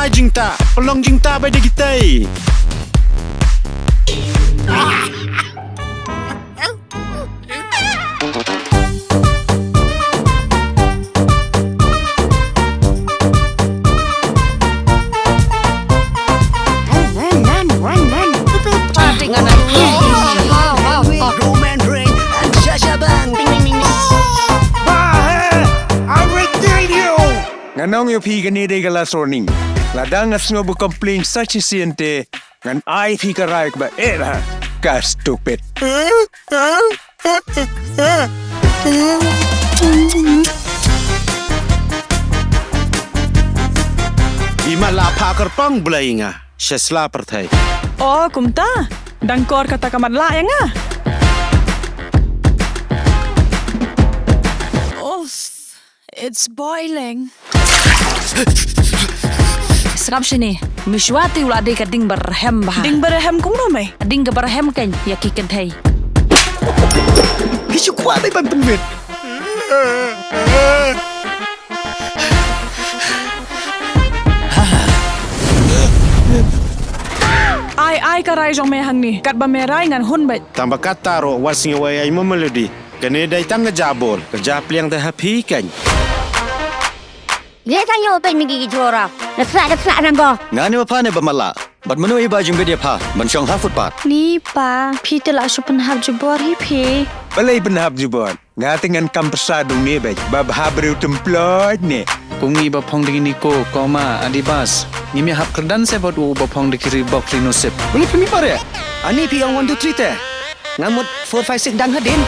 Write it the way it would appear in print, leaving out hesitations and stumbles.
Hai jing ta, pelong jing ta bai de kita. Nganong yo pi gani de gala sorning. Ladang asno bu complain such siente. Ngan ai pi karaik ba era. Ka stupid. Ima la pa kerpang bulainga. Sesla pertai. Oh, kumta. Dangkor kata kamar la ya nga. Oh, it's boiling. Serap sini. Mishwati ula de ka ding berhem bah. Ding berhem kung ramai. Ding ka berhem kan ya kiken thai. Hisu kwa bai ban penwet. Ai karai jong me hang ni. Kat ba merai ngan hun bai. Tambah kata ro wasing wai ai memelodi. Kene dai tam ngejabol. Kerja pliang teh hapi kan. Dia tanya apa yang migi jora. Lepas nanggo. Ngani apa ne bamala? Bat menu iba jing bedia pa. Ban chong ha footpath. Ni pa, pi tela supan hab jubor hi pi. Balai benhab jubon. Ngatingan kampesa dung ne bai. Bab habreu templot ne. Kungi bapong dingin ko koma adibas. Ngimi hap kerdan se bot u bapong dikiri bok rinosep. Bulu pimi pare. Ani pi yang 1 2 3 teh. Ngamut 4 5 6 dang hadin.